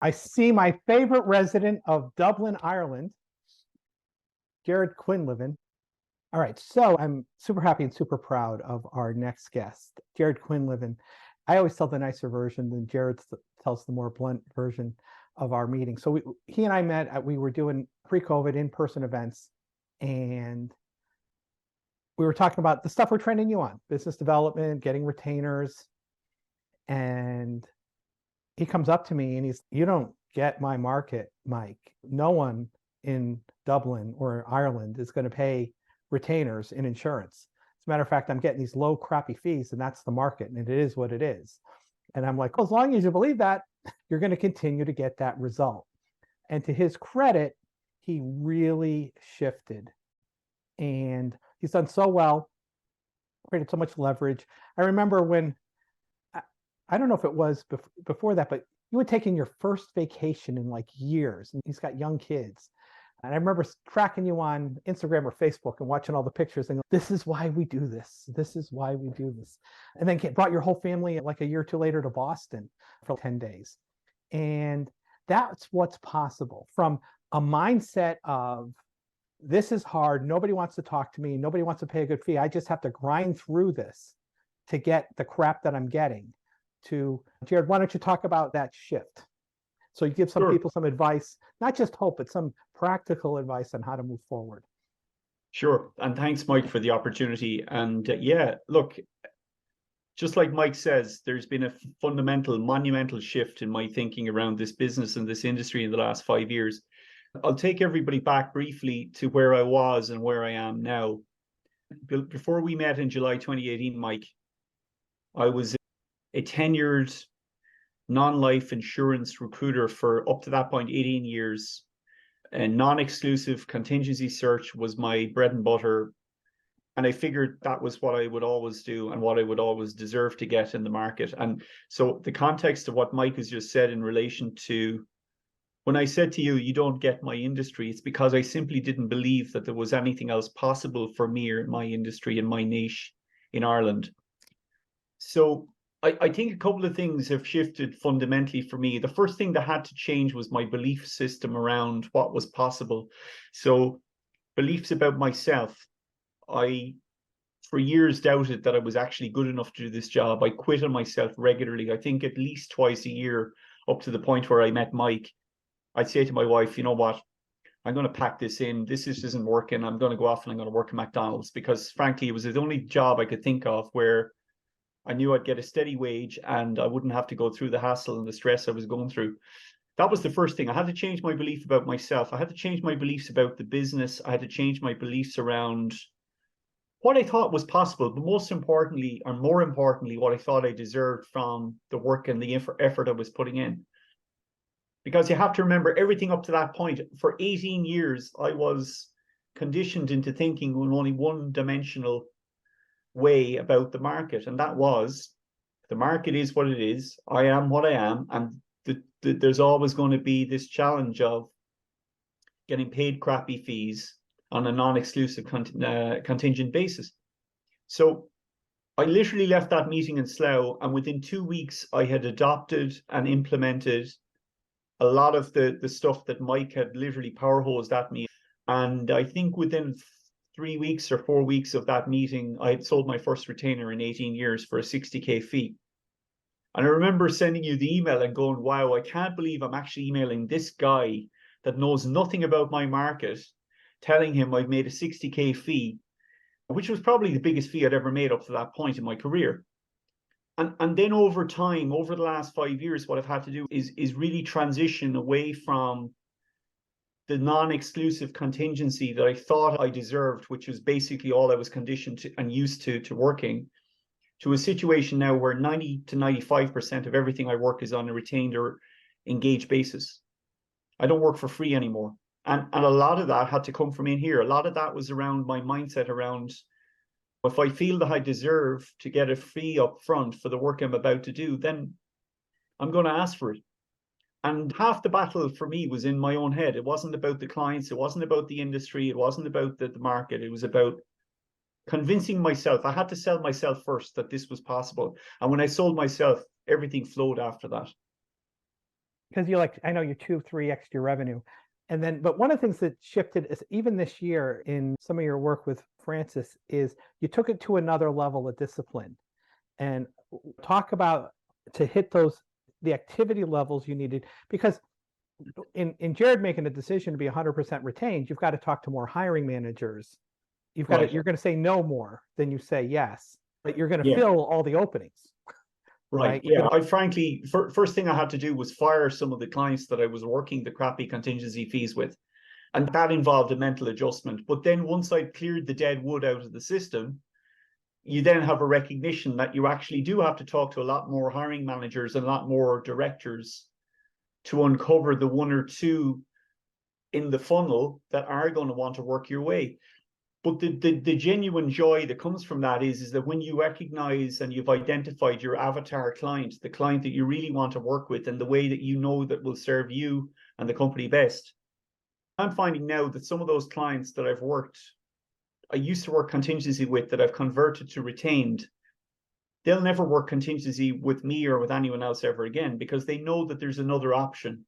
I see my favorite resident of Dublin, Ireland, Gerard Quinlivan. All right, so I'm super happy and super proud of our next guest, Gerard Quinlivan. I always tell the nicer version, then Jared tells the more blunt version of our meeting. So he and I met. We were doing pre-COVID in-person events, and we were talking about the stuff we're training you on: business development, getting retainers, and he comes up to me and you don't get my market, Mike. No one in Dublin or Ireland is going to pay retainers in insurance. As a matter of fact, I'm getting these low, crappy fees, and that's the market, and it is what it is. And I'm like, well, as long as you believe that, you're going to continue to get that result. And to his credit, he really shifted. And he's done so well, created so much leverage. I remember when I don't know if it was before that, but you were taking your first vacation in like years, and he's got young kids. And I remember tracking you on Instagram or Facebook and watching all the pictures and go, this is why we do this. This is why we do this. And then brought your whole family like a year or two later to Boston for 10 days. And that's what's possible from a mindset of this is hard. Nobody wants to talk to me. Nobody wants to pay a good fee. I just have to grind through this to get the crap that I'm getting. To Gerard, why don't you talk about that shift? So you give some Sure. people some advice, not just hope, but some practical advice on how to move forward. Sure. And thanks, Mike, for the opportunity. And yeah, look, just like Mike says, there's been a fundamental, monumental shift in my thinking around this business and this industry in the last 5 years. I'll take everybody back briefly to where I was and where I am now. Before we met in July 2018, Mike, I was a tenured non-life insurance recruiter for up to that point 18 years. And non-exclusive contingency search was my bread and butter. And I figured that was what I would always do and what I would always deserve to get in the market. And so the context of what Mike has just said in relation to when I said to you, you don't get my industry, it's because I simply didn't believe that there was anything else possible for me or my industry and my niche in Ireland. So I think a couple of things have shifted fundamentally for me. The first thing that had to change was my belief system around what was possible. So beliefs about myself. I, for years, doubted that I was actually good enough to do this job. I quit on myself regularly. I think at least twice a year, up to the point where I met Mike. I'd say to my wife, you know what? I'm going to pack this in. This just isn't working. I'm going to go off and I'm going to work at McDonald's because, frankly, it was the only job I could think of where I knew I'd get a steady wage and I wouldn't have to go through the hassle and the stress I was going through. That was the first thing. I had to change my belief about myself. I had to change my beliefs about the business. I had to change my beliefs around what I thought was possible, but most importantly, or more importantly, what I thought I deserved from the work and the effort I was putting in. Because you have to remember everything up to that point. For 18 years, I was conditioned into thinking in only one-dimensional way about the market, and that was the market is what it is. I am what I am, and there's always going to be this challenge of getting paid crappy fees on a non-exclusive contingent basis. So I literally left that meeting in Slough, and within 2 weeks, I had adopted and implemented a lot of the stuff that Mike had literally power hosed at me. And I think within 3 weeks or 4 weeks of that meeting, I had sold my first retainer in 18 years for a 60K fee. And I remember sending you the email and going, wow, I can't believe I'm actually emailing this guy that knows nothing about my market, telling him I've made a 60K fee, which was probably the biggest fee I'd ever made up to that point in my career. And then over time, over the last 5 years, what I've had to do is really transition away from the non-exclusive contingency that I thought I deserved, which was basically all I was conditioned to and used to working, to a situation now where 90 to 95% of everything I work is on a retained or engaged basis. I don't work for free anymore. And a lot of that had to come from in here. A lot of that was around my mindset around, if I feel that I deserve to get a fee up front for the work I'm about to do, then I'm going to ask for it. And half the battle for me was in my own head. It wasn't about the clients. It wasn't about the industry. It wasn't about the market. It was about convincing myself. I had to sell myself first that this was possible. And when I sold myself, everything flowed after that. because you're like, I know you're 2-3x your revenue. And then, but one of the things that shifted is even this year in some of your work with Francis is you took it to another level of discipline, and talk about to hit the activity levels you needed, because in Gerard making a decision to be 100% retained, you've got to talk to more hiring managers. You've got to, you're going to say no more than you say yes, but you're going to fill all the openings. Right. Yeah. I frankly, first thing I had to do was fire some of the clients that I was working the crappy contingency fees with. And that involved a mental adjustment. But then once I'd cleared the dead wood out of the system, you then have a recognition that you actually do have to talk to a lot more hiring managers and a lot more directors to uncover the one or two in the funnel that are going to want to work your way. But the genuine joy that comes from that is that when you recognize and you've identified your avatar client, the client that you really want to work with, and the way that you know that will serve you and the company best. I'm finding now that some of those clients that I used to work contingency with, that I've converted to retained, they'll never work contingency with me or with anyone else ever again, because they know that there's another option.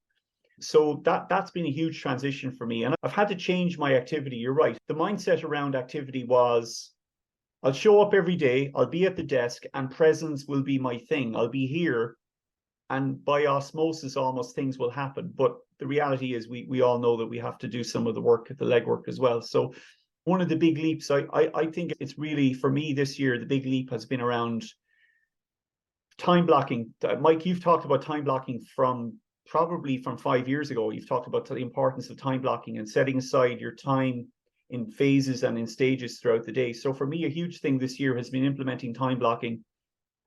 So that's been a huge transition for me. And I've had to change my activity. You're right. The mindset around activity was, I'll show up every day, I'll be at the desk, and presence will be my thing. I'll be here, and by osmosis, almost things will happen. But the reality is we all know that we have to do some of the work, the legwork as well. So one of the big leaps, I think it's really, for me this year, the big leap has been around time blocking. Mike, you've talked about time blocking probably from 5 years ago. You've talked about the importance of time blocking and setting aside your time in phases and in stages throughout the day. So for me, a huge thing this year has been implementing time blocking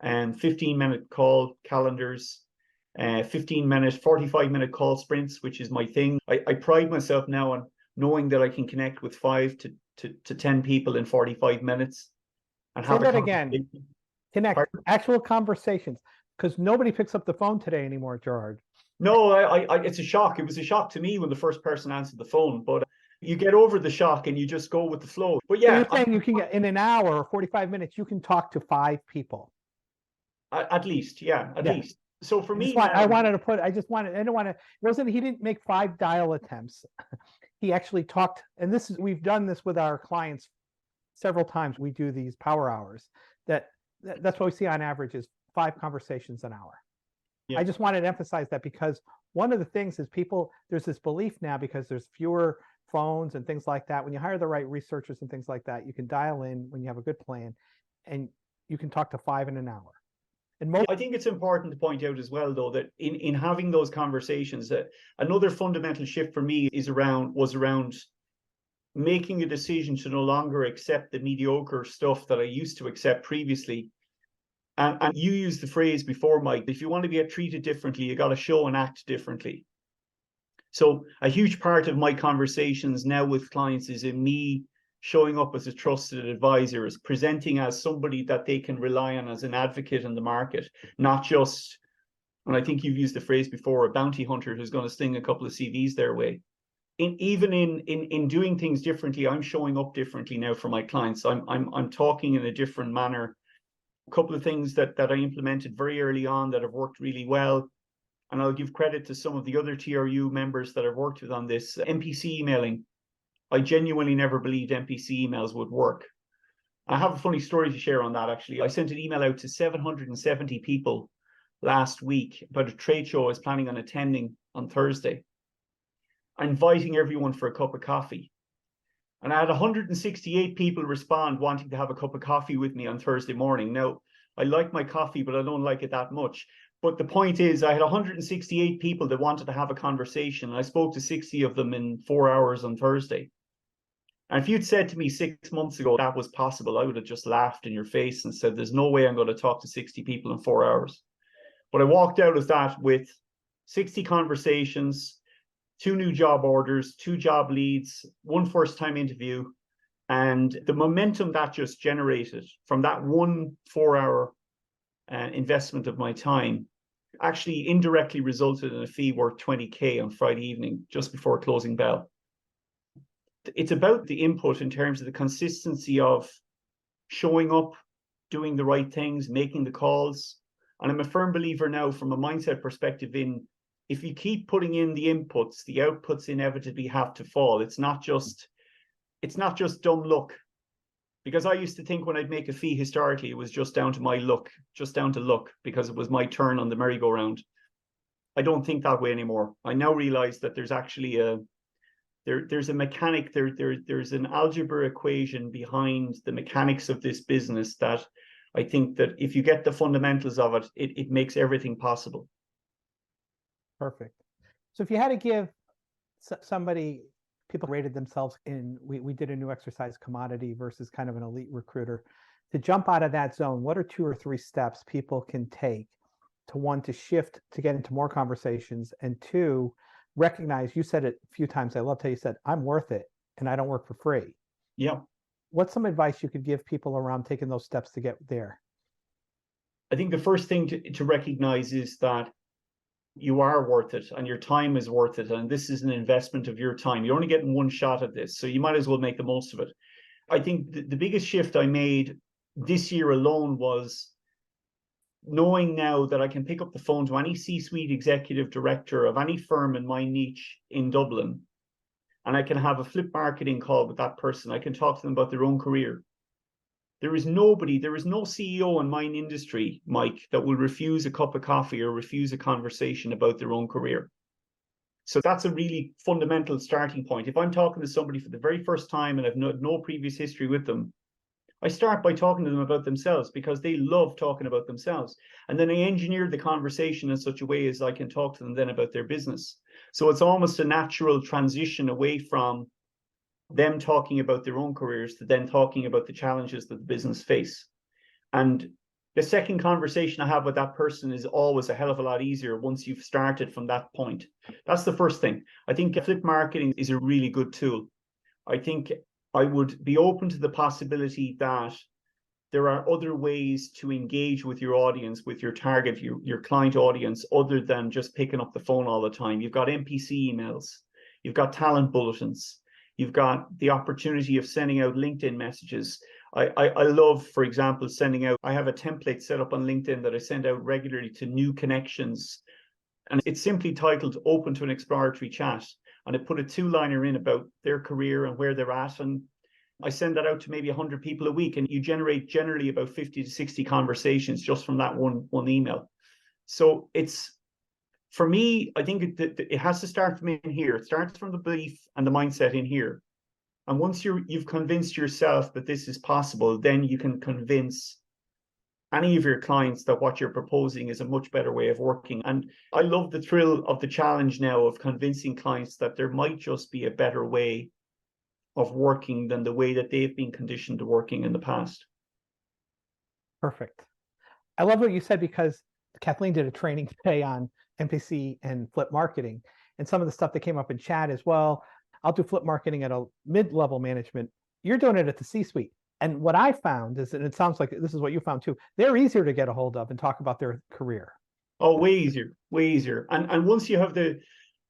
and 15-minute call calendars, 15-minute, 45-minute call sprints, which is my thing. I pride myself now on knowing that I can connect with 5 to 10 people in 45 minutes. And say that again. Connect. Pardon? Actual conversations, because nobody picks up the phone today anymore, Gerard. No, it's a shock. It was a shock to me when the first person answered the phone, but you get over the shock and you just go with the flow. But yeah, so you're saying you can get in an hour or 45 minutes, you can talk to 5 people. At least, at least. So for me, I didn't want to, he didn't make 5 dial attempts. He actually talked, and we've done this with our clients several times. We do these power hours. That's what we see on average is 5 conversations an hour. Yeah. I just wanted to emphasize that, because one of the things is there's this belief now, because there's fewer phones and things like that. When you hire the right researchers and things like that, you can dial in when you have a good plan, and you can talk to 5 in an hour. And I think it's important to point out as well, though, that in having those conversations, another fundamental shift for me was around making a decision to no longer accept the mediocre stuff that I used to accept previously. And you used the phrase before, Mike, if you want to get treated differently, you got to show and act differently. So a huge part of my conversations now with clients is in me showing up as a trusted advisor, as presenting as somebody that they can rely on as an advocate in the market, not just, and I think you've used the phrase before, a bounty hunter who's going to sling a couple of CVs their way. Even in doing things differently, I'm showing up differently now for my clients. I'm talking in a different manner. A couple of things that I implemented very early on that have worked really well, and I'll give credit to some of the other TRU members that I've worked with on this. MPC emailing. I genuinely never believed MPC emails would work. I have a funny story to share on that, actually. I sent an email out to 770 people last week about a trade show I was planning on attending on Thursday, inviting everyone for a cup of coffee. And I had 168 people respond wanting to have a cup of coffee with me on Thursday morning. Now, I like my coffee, but I don't like it that much. But the point is, I had 168 people that wanted to have a conversation. And I spoke to 60 of them in 4 hours on Thursday. And if you'd said to me 6 months ago that was possible, I would have just laughed in your face and said, there's no way I'm going to talk to 60 people in 4 hours. But I walked out of that with 60 conversations, 2 new job orders, 2 job leads, 1 first-time interview, and the momentum that just generated from that 1 4-hour investment of my time actually indirectly resulted in a fee worth 20K on Friday evening, just before closing bell. It's about the input in terms of the consistency of showing up, doing the right things, making the calls. And I'm a firm believer now, from a mindset perspective, in if you keep putting in the inputs, the outputs inevitably have to fall. It's not just dumb luck. Because I used to think when I'd make a fee historically, it was just down to my luck, just down to luck, because it was my turn on the merry-go-round. I don't think that way anymore. I now realize that there's actually there's a mechanic, there's an algebra equation behind the mechanics of this business that I think that if you get the fundamentals of it, it makes everything possible. Perfect. So if you had to give somebody, people rated themselves in, we did a new exercise, commodity versus kind of an elite recruiter, to jump out of that zone, what are 2 or 3 steps people can take to, one, to shift, to get into more conversations, and 2, recognize, you said it a few times, I loved how you said, I'm worth it and I don't work for free. Yeah. What's some advice you could give people around taking those steps to get there? I think the first thing to recognize is that you are worth it and your time is worth it. And this is an investment of your time. You're only getting one shot at this, so you might as well make the most of it. I think the biggest shift I made this year alone was knowing now that I can pick up the phone to any C-suite executive director of any firm in my niche in Dublin, and I can have a flip marketing call with that person. I can talk to them about their own career. There is no CEO in my industry, Mike, that will refuse a cup of coffee or refuse a conversation about their own career. So that's a really fundamental starting point. If I'm talking to somebody for the very first time and I've no previous history with them, I start by talking to them about themselves because they love talking about themselves. And then I engineer the conversation in such a way as I can talk to them then about their business. So it's almost a natural transition away from them talking about their own careers to then talking about the challenges that the business face. And the second conversation I have with that person is always a hell of a lot easier once you've started from that point. That's the first thing. I think flip marketing is a really good tool. I think I would be open to the possibility that there are other ways to engage with your audience, with your target, your client audience, other than just picking up the phone all the time. You've got NPC emails, you've got talent bulletins, you've got the opportunity of sending out LinkedIn messages. I love, for example, sending out, I have a template set up on LinkedIn that I send out regularly to new connections. And it's simply titled Open to an Exploratory Chat. And I put a 2-liner in about their career and where they're at. And I send that out to maybe 100 people a week. And you generate generally about 50 to 60 conversations just from that one email. So it's, for me, I think it has to start from in here. It starts from the belief and the mindset in here. And once you've convinced yourself that this is possible, then you can convince any of your clients that what you're proposing is a much better way of working. And I love the thrill of the challenge now of convincing clients that there might just be a better way of working than the way that they've been conditioned to working in the past. Perfect. I love what you said, because Kathleen did a training today on MPC and flip marketing. And some of the stuff that came up in chat as well, I'll do flip marketing at a mid-level management. You're doing it at the C-suite. And what I found is, and it sounds like this is what you found too, they're easier to get a hold of and talk about their career. Oh, way easier, way easier. And once you have the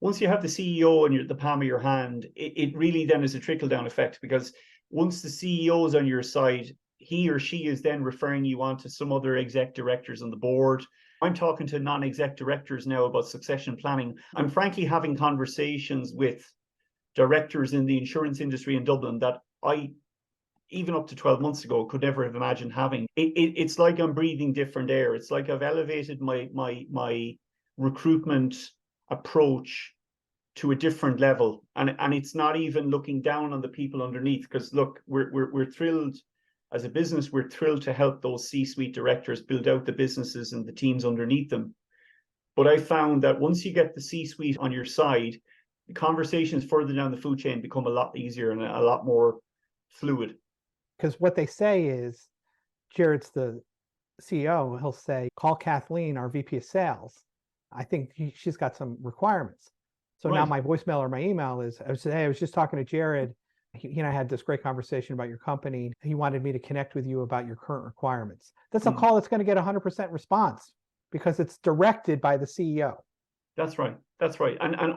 CEO in the palm of your hand, it really then is a trickle-down effect, because once the CEO is on your side, he or she is then referring you on to some other exec directors on the board. I'm talking to non-exec directors now about succession planning. I'm frankly having conversations with directors in the insurance industry in Dublin that I, even up to 12 months ago, could never have imagined having. It's like I'm breathing different air. It's like I've elevated my recruitment approach to a different level. And it's not even looking down on the people underneath, because look, we're thrilled as a business, we're thrilled to help those C-suite directors build out the businesses and the teams underneath them. But I found that once you get the C-suite on your side, the conversations further down the food chain become a lot easier and a lot more fluid. Because what they say is, Gerard's the CEO, he'll say, call Kathleen, our VP of sales. I think she's got some requirements. So now my voicemail or my email is, I was just talking to Gerard. He and I had this great conversation about your company. He wanted me to connect with you about your current requirements. That's a call that's going to get 100% response because it's directed by the CEO. That's right. That's right. And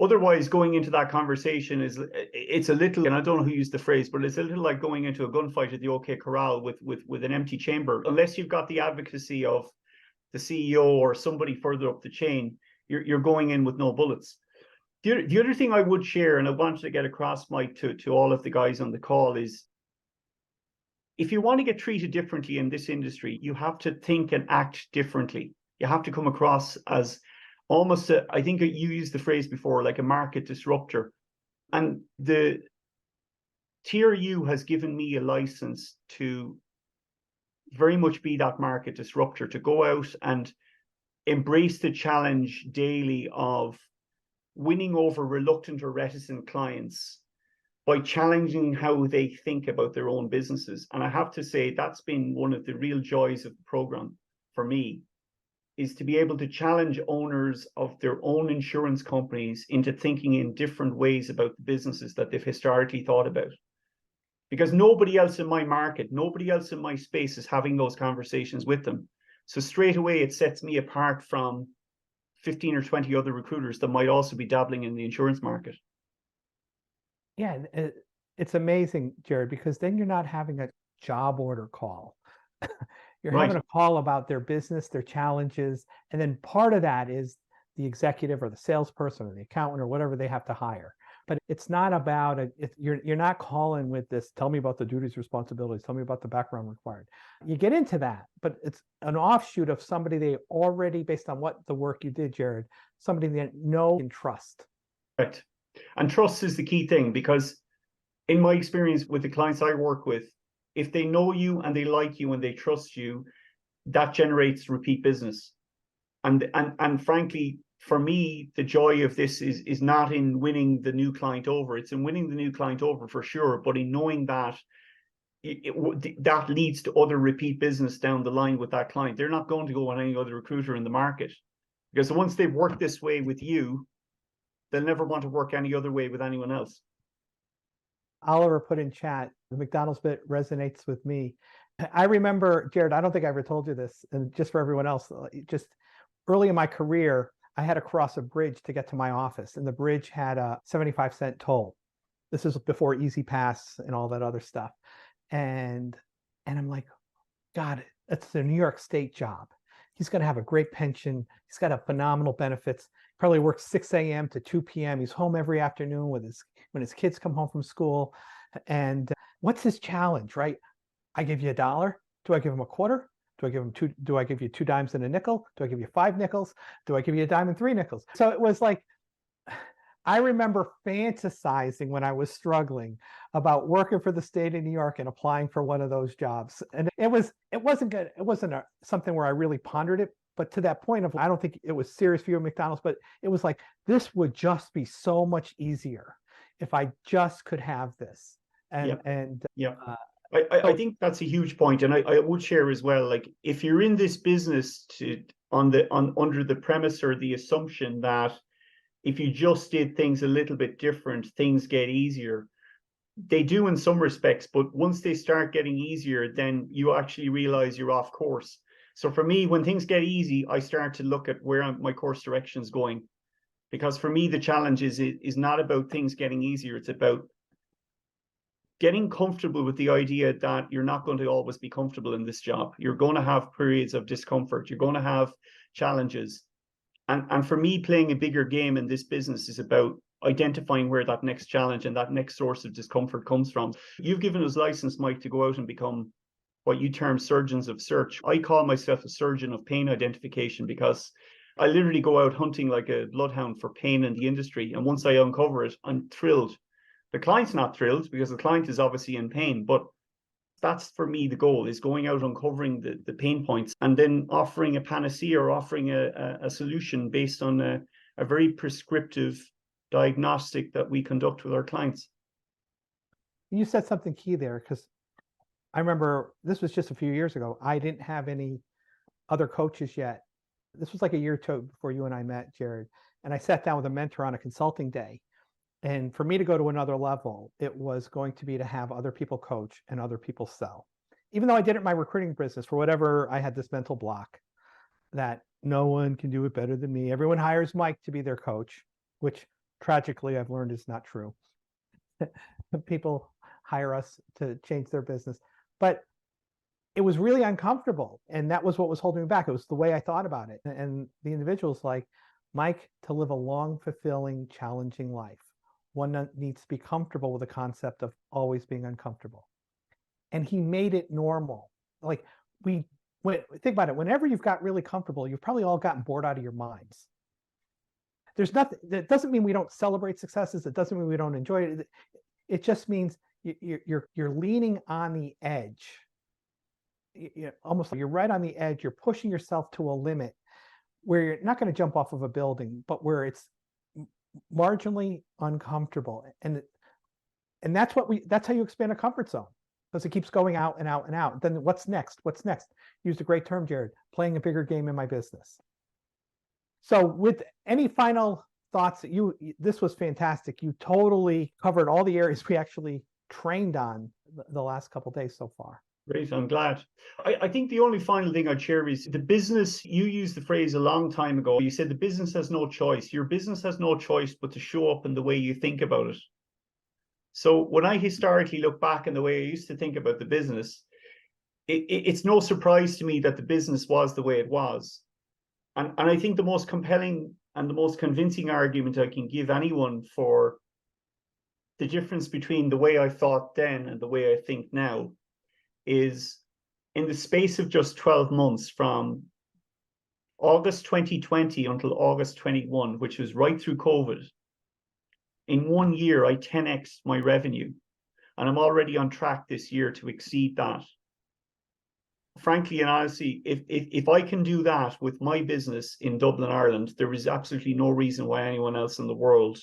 otherwise going into that conversation it's a little, and I don't know who used the phrase, but it's a little like going into a gunfight at the OK Corral with an empty chamber. Unless you've got the advocacy of the CEO or somebody further up the chain, you're going in with no bullets. The other thing I would share, and I wanted to get across, Mike, to all of the guys on the call, is if you want to get treated differently in this industry, you have to think and act differently. You have to come across as almost, I think you used the phrase before, like a market disruptor. And the TRU has given me a license to very much be that market disruptor, to go out and embrace the challenge daily of winning over reluctant or reticent clients by challenging how they think about their own businesses. And I have to say, that's been one of the real joys of the program for me, is to be able to challenge owners of their own insurance companies into thinking in different ways about the businesses that they've historically thought about. Because nobody else in my market, nobody else in my space is having those conversations with them. So straight away, it sets me apart from 15 or 20 other recruiters that might also be dabbling in the insurance market. Yeah, it's amazing, Gerard, because then you're not having a job order call. You're having a call about their business, their challenges, and then part of that is the executive or the salesperson or the accountant or whatever they have to hire. But it's not about you're not calling with this, tell me about the duties, responsibilities, tell me about the background required. You get into that, but it's an offshoot of somebody they already, based on what the work you did, Gerard, somebody they know and trust. Right. And trust is the key thing, because in my experience with the clients I work with, if they know you and they like you and they trust you, that generates repeat business. And frankly, for me, the joy of this is not in winning the new client over. It's in winning the new client over for sure, but in knowing that that leads to other repeat business down the line with that client. They're not going to go on any other recruiter in the market, because once they've worked this way with you, they'll never want to work any other way with anyone else. Oliver put in chat, the McDonald's bit resonates with me. I remember, Gerard, I don't think I ever told you this, and just for everyone else, just early in my career, I had to cross a bridge to get to my office, and the bridge had a 75-cent toll. This is before Easy Pass and all that other stuff. And I'm like, God, it's a New York State job. He's going to have a great pension. He's got a phenomenal benefits. Probably works 6 a.m. to 2 p.m. He's home every afternoon when his kids come home from school. And what's his challenge, right? I give you $1. Do I give him a quarter? Do I give him two? Do I give you 2 dimes and a nickel? Do I give you 5 nickels? Do I give you a dime and 3 nickels? So it was like, I remember fantasizing when I was struggling about working for the state of New York and applying for one of those jobs. And it wasn't good. It wasn't something where I really pondered it, but to that point of, I don't think it was serious for you at McDonald's, but it was like, this would just be so much easier if I just could have this. I think that's a huge point. And I would share as well, like, if you're in this business under the premise or the assumption that if you just did things a little bit different, things get easier. They do in some respects, but once they start getting easier, then you actually realize you're off course. So for me, when things get easy, I start to look at where my course direction is going. Because for me, the challenge is not about things getting easier. It's about getting comfortable with the idea that you're not going to always be comfortable in this job. You're going to have periods of discomfort. You're going to have challenges. And for me, playing a bigger game in this business is about identifying where that next challenge and that next source of discomfort comes from. You've given us license, Mike, to go out and become what you term surgeons of search. I call myself a surgeon of pain identification, because I literally go out hunting like a bloodhound for pain in the industry. And once I uncover it, I'm thrilled. The client's not thrilled because the client is obviously in pain, but that's for me the goal, is going out uncovering the pain points and then offering a panacea or offering a solution based on a very prescriptive diagnostic that we conduct with our clients. You said something key there, because I remember this was just a few years ago. I didn't have any other coaches yet. This was like a year or two before you and I met, Gerard. And I sat down with a mentor on a consulting day. And for me to go to another level, it was going to be to have other people coach and other people sell. Even though I did it in my recruiting business, for whatever, I had this mental block that no one can do it better than me. Everyone hires Mike to be their coach, which tragically I've learned is not true. People hire us to change their business. But it was really uncomfortable. And that was what was holding me back. It was the way I thought about it. And the individual's like, Mike, to live a long, fulfilling, challenging life, one needs to be comfortable with the concept of always being uncomfortable. And he made it normal. Like think about it, whenever you've got really comfortable, you've probably all gotten bored out of your minds. There's nothing, that doesn't mean we don't celebrate successes. It doesn't mean we don't enjoy it. It just means you're leaning on the edge. Almost like you're right on the edge. You're pushing yourself to a limit where you're not going to jump off of a building, but where it's marginally uncomfortable. And that's how you expand a comfort zone, because it keeps going out and out and out. Then what's next? What's next? Used a great term, Jared, playing a bigger game in my business. So with any final thoughts, this was fantastic. You totally covered all the areas we actually trained on the last couple of days so far. Great, I'm glad. I think the only final thing I'd share is the business. You used the phrase a long time ago. You said the business has no choice. Your business has no choice but to show up in the way you think about it. So when I historically look back in the way I used to think about the business, it's no surprise to me that the business was the way it was. And I think the most compelling and the most convincing argument I can give anyone for the difference between the way I thought then and the way I think now is, in the space of just 12 months, from August 2020 until August 21, which was right through COVID, in 1 year, I 10x'd my revenue. And I'm already on track this year to exceed that. Frankly and honestly, if I can do that with my business in Dublin, Ireland, there is absolutely no reason why anyone else in the world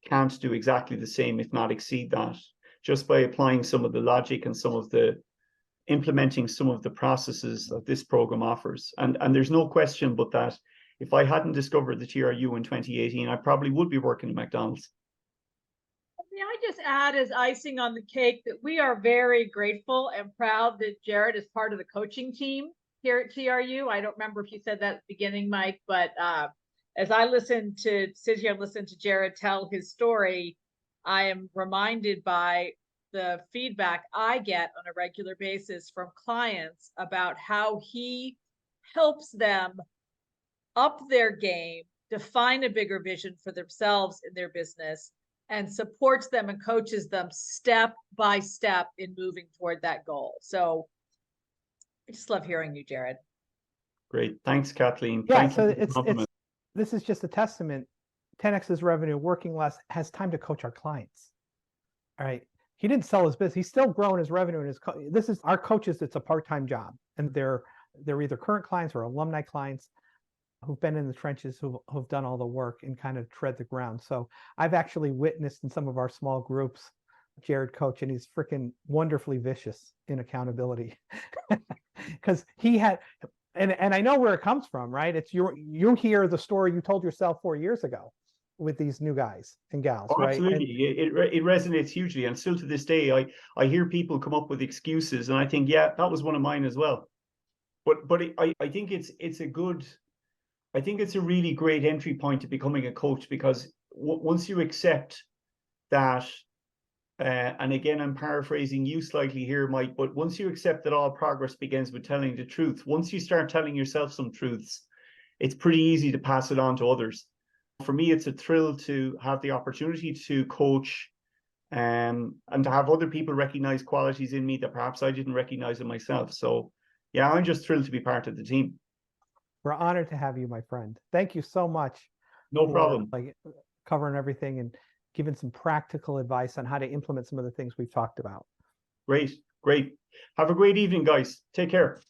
can't do exactly the same, if not exceed that, just by applying some of the logic and implementing some of the processes that this program offers. And there's no question but that if I hadn't discovered the TRU in 2018, I probably would be working at McDonald's. May I just add, as icing on the cake, that we are very grateful and proud that Gerard is part of the coaching team here at TRU. I don't remember if you said that at the beginning, Mike, but as I sit here and listen to Gerard tell his story, I am reminded by the feedback I get on a regular basis from clients about how he helps them up their game, define a bigger vision for themselves in their business, and supports them and coaches them step by step in moving toward that goal. So I just love hearing you, Gerard. Great. Thanks, Kathleen. Yeah, so this is just a testament. 10x's revenue, working less, has time to coach our clients. All right. He didn't sell his business. He's still growing his revenue. And this is our coaches. It's a part-time job. And they're either current clients or alumni clients who've been in the trenches, who've done all the work and kind of tread the ground. So I've actually witnessed in some of our small groups, Gerard coach, and he's freaking wonderfully vicious in accountability. Because he had, and I know where it comes from, right? It's you hear the story you told yourself 4 years ago with these new guys and gals, right? Absolutely. It resonates hugely. And still to this day, I hear people come up with excuses and I think, yeah, that was one of mine as well. But I think it's a really great entry point to becoming a coach, because once you accept that, and again, I'm paraphrasing you slightly here, Mike, but once you accept that all progress begins with telling the truth, once you start telling yourself some truths, it's pretty easy to pass it on to others. For me, it's a thrill to have the opportunity to coach and to have other people recognize qualities in me that perhaps I didn't recognize in myself. So yeah, I'm just thrilled to be part of the team. We're honored to have you, my friend. Thank you so much. No problem. Covering everything and giving some practical advice on how to implement some of the things we've talked about. Great. Have a great evening, guys. Take care.